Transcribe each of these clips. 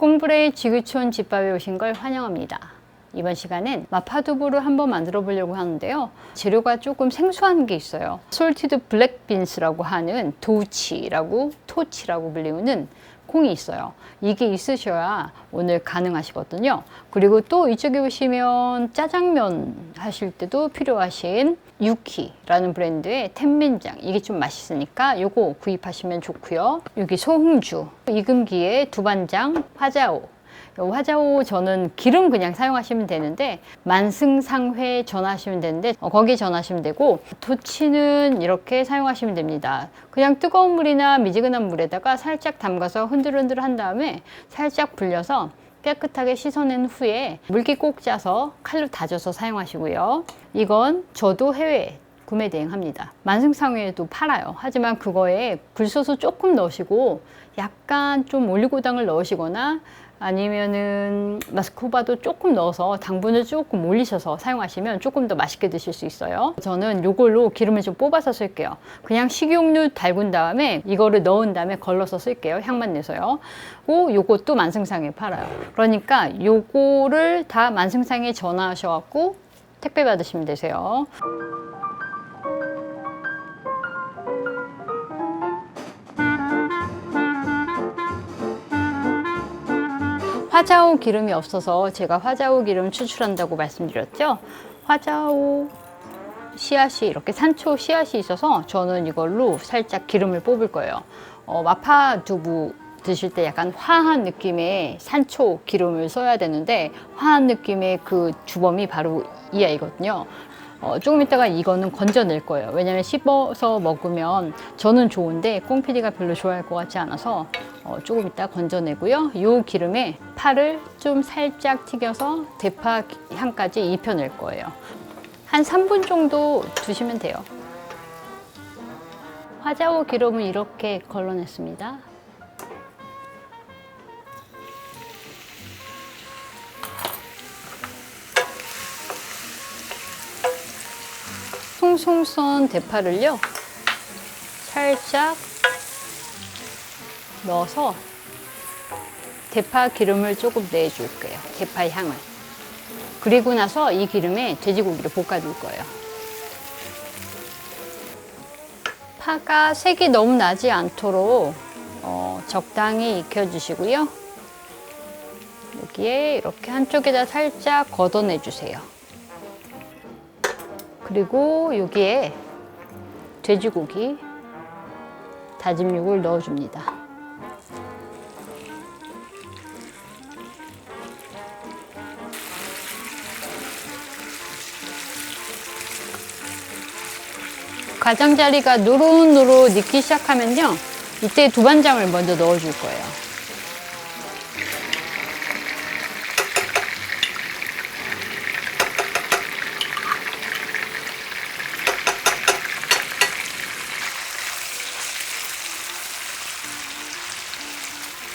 꽁브레 지구촌 집밥에 오신 걸 환영합니다. 이번 시간엔 마파두부를 한번 만들어 보려고 하는데요. 재료가 조금 생소한 게 있어요. 솔티드 블랙빈스라고 하는 도우치라고 토치라고 불리우는 콩이 있어요. 이게 있으셔야 오늘 가능하시거든요. 그리고 또 이쪽에 보시면 짜장면 하실 때도 필요하신 유키라는 브랜드의 텐민장, 이게 좀 맛있으니까 요거 구입하시면 좋고요. 여기 소홍주, 익음기에 두반장, 화자오. 화자오 저는 기름 그냥 사용하시면 되는데 만승상회 전하시면 되는데 거기 전하시면 되고, 토치는 이렇게 사용하시면 됩니다. 그냥 뜨거운 물이나 미지근한 물에다가 살짝 담가서 흔들흔들 한 다음에 살짝 불려서 깨끗하게 씻어낸 후에 물기 꼭 짜서 칼로 다져서 사용하시고요. 이건 저도 해외 구매 대행합니다. 만승상회에도 팔아요. 하지만 그거에 굴소스 조금 넣으시고 약간 좀 올리고당을 넣으시거나 아니면은 마스코바도 조금 넣어서 당분을 조금 올리셔서 사용하시면 조금 더 맛있게 드실 수 있어요. 저는 이걸로 기름을 좀 뽑아서 쓸게요. 그냥 식용유 달군 다음에 이거를 넣은 다음에 걸러서 쓸게요. 향만 내서요. 요것도 만승상에 팔아요. 그러니까 요거를 다 만승상에 전화하셔갖고 택배 받으시면 되세요. 화자오 기름이 없어서 제가 화자오 기름 추출한다고 말씀드렸죠. 화자오 씨앗이 이렇게 산초 씨앗이 있어서 저는 이걸로 살짝 기름을 뽑을 거예요. 마파두부 드실 때 약간 화한 느낌의 산초 기름을 써야 되는데 화한 느낌의 그 주범이 바로 이 아이거든요. 조금 있다가 이거는 건져낼 거예요. 왜냐면 씹어서 먹으면 저는 좋은데 꽁피디가 별로 좋아할 것 같지 않아서 조금 이따 건져내고요. 이 기름에 파를 좀 살짝 튀겨서 대파 향까지 입혀낼 거예요. 한 3분 정도 두시면 돼요. 화자오 기름은 이렇게 걸러냈습니다. 송송 썬 대파를요 살짝 넣어서 대파 기름을 조금 내줄 거예요. 대파 향을. 그리고 나서 이 기름에 돼지고기를 볶아줄 거예요. 파가 색이 너무 나지 않도록 적당히 익혀주시고요. 여기에 이렇게 한쪽에다 살짝 걷어내 주세요. 그리고 여기에 돼지고기 다진 육을 넣어줍니다. 가장자리가 노릇노릇 익기 시작하면요, 이때 두반장을 먼저 넣어줄 거예요.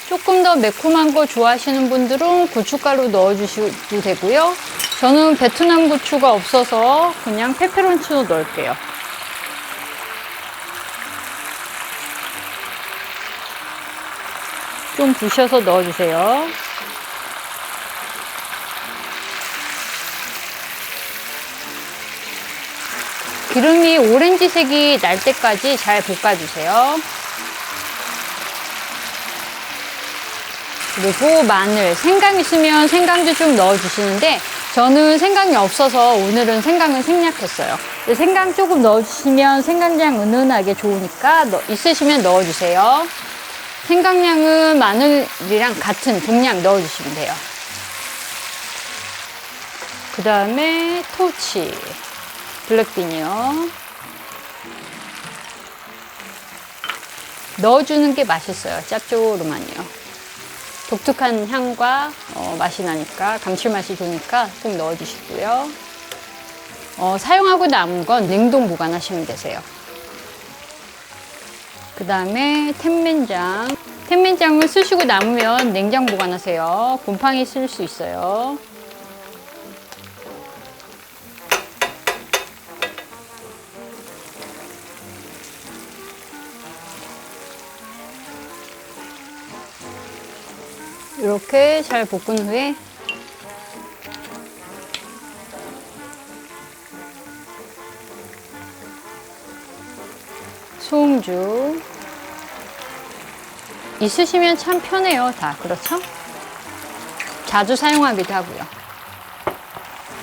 조금 더 매콤한 거 좋아하시는 분들은 고춧가루 넣어주셔도 되고요. 저는 베트남 고추가 없어서 그냥 페페론치노 넣을게요. 좀 부셔서 넣어주세요. 기름이 오렌지색이 날 때까지 잘 볶아주세요. 그리고 마늘, 생강 있으면 생강도 좀 넣어주시는데 저는 생강이 없어서 오늘은 생강을 생략했어요. 생강 조금 넣어주시면 생강향 은은하게 좋으니까 있으시면 넣어주세요. 생강량은 마늘이랑 같은 동량 넣어주시면 돼요. 그 다음에 토치, 블랙빈이요. 넣어주는 게 맛있어요. 짭조름하니요. 독특한 향과 맛이 나니까, 감칠맛이 좋으니까 꼭 넣어주시고요. 사용하고 남은 건 냉동 보관하시면 되세요. 그 다음에 텐민장. 텐민장을 쓰시고 남으면 냉장 보관하세요. 곰팡이 쓸 수 있어요. 이렇게 잘 볶은 후에 소음주 있으시면 참 편해요. 다 그렇죠? 자주 사용하기도 하고요.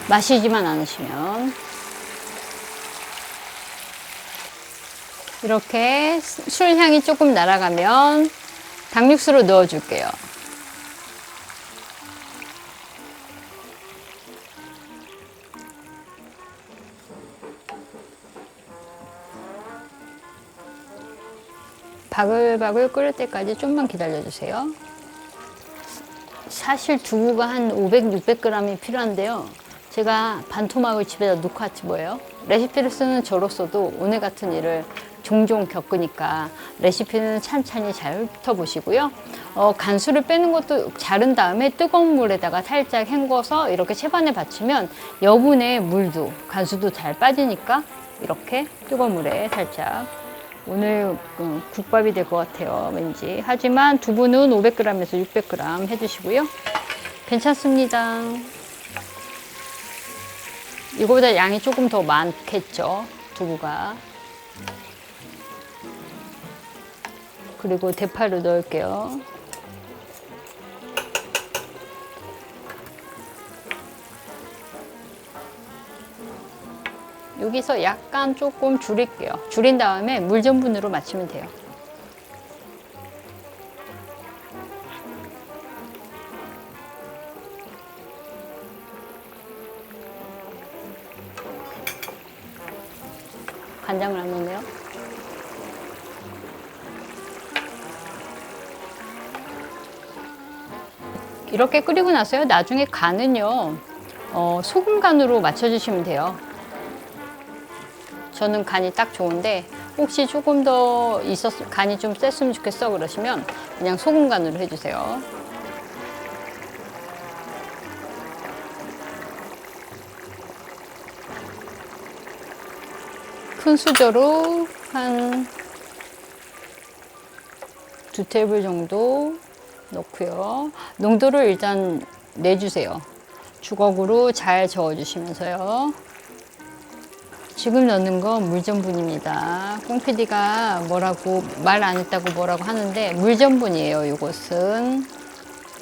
마시지만 않으시면 이렇게 술 향이 조금 날아가면 닭육수로 넣어줄게요. 바글바글 끓을 때까지 좀만 기다려주세요. 사실 두부가 한 500, 600g이 필요한데요. 제가 반토막을 집에다 놓고 왔지 뭐예요. 레시피를 쓰는 저로서도 오늘 같은 일을 종종 겪으니까 레시피는 찬찬히 잘 훑어보시고요. 간수를 빼는 것도 자른 다음에 뜨거운 물에다가 살짝 헹궈서 이렇게 채반에 받치면 여분의 물도 간수도 잘 빠지니까 이렇게 뜨거운 물에 살짝 오늘 국밥이 될 것 같아요. 왠지. 하지만 두부는 500g에서 600g 해주시고요. 괜찮습니다. 이거보다 양이 조금 더 많겠죠. 두부가. 그리고 대파를 넣을게요. 여기서 약간 조금 줄일게요. 줄인 다음에 물 전분으로 맞추면 돼요. 간장을 안 넣네요. 이렇게 끓이고 나서요. 나중에 간은요. 소금 간으로 맞춰주시면 돼요. 저는 간이 딱 좋은데 혹시 조금 더 간이 좀 셌으면 좋겠어 그러시면 그냥 소금 간으로 해주세요. 큰 수저로 한 2테이블 정도 넣고요. 농도를 일단 내주세요. 주걱으로 잘 저어주시면서요. 지금 넣는 건 물전분입니다. 꽁PD가 뭐라고 말 안 했다고 뭐라고 하는데 물전분이에요. 이것은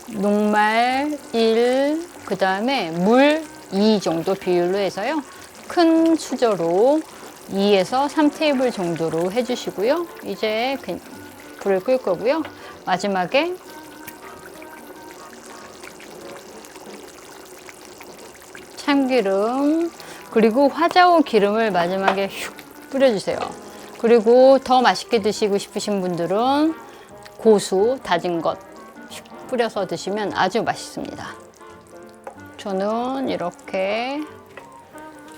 녹말 1, 그 다음에 물 2 정도 비율로 해서요. 큰 수저로 2에서 3테이블 정도로 해주시고요. 이제 불을 끌 거고요. 마지막에 참기름 그리고 화자오 기름을 마지막에 슉 뿌려주세요. 그리고 더 맛있게 드시고 싶으신 분들은 고수 다진 것 슉 뿌려서 드시면 아주 맛있습니다. 저는 이렇게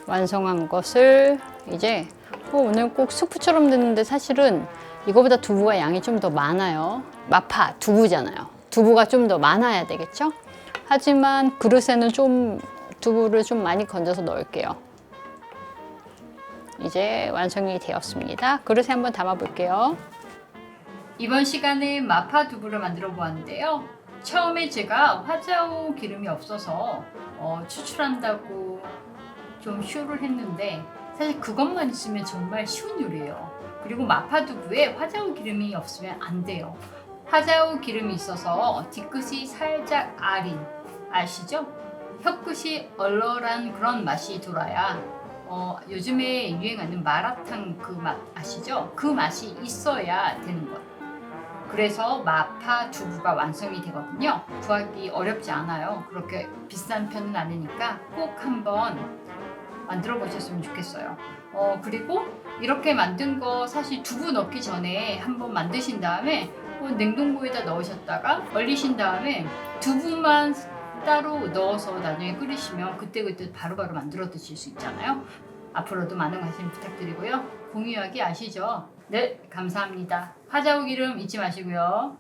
완성한 것을 이제 오늘 꼭 수프처럼 됐는데 사실은 이거보다 두부가 양이 좀 더 많아요. 마파 두부잖아요. 두부가 좀 더 많아야 되겠죠? 하지만 그릇에는 좀 두부를 좀 많이 건져서 넣을게요. 이제 완성이 되었습니다. 그릇에 한번 담아 볼게요. 이번 시간에 마파 두부를 만들어 보았는데요. 처음에 제가 화자오 기름이 없어서 추출한다고 좀 쇼를 했는데 사실 그것만 있으면 정말 쉬운 요리예요. 그리고 마파 두부에 화자오 기름이 없으면 안 돼요. 화자오 기름이 있어서 뒤끝이 살짝 아린, 아시죠? 혀끝이 얼얼한 그런 맛이 돌아야 요즘에 유행하는 마라탕 그 맛 아시죠? 그 맛이 있어야 되는 것. 그래서 마파 두부가 완성이 되거든요. 구하기 어렵지 않아요. 그렇게 비싼 편은 아니니까 꼭 한번 만들어 보셨으면 좋겠어요. 그리고 이렇게 만든 거 사실 두부 넣기 전에 한번 만드신 다음에 냉동고에다 넣으셨다가 얼리신 다음에 두부만 따로 넣어서 나중에 끓이시면 그때그때 바로바로 만들어 드실 수 있잖아요. 앞으로도 많은 관심 부탁드리고요. 공유하기 아시죠? 네, 감사합니다. 화자오 기름 잊지 마시고요.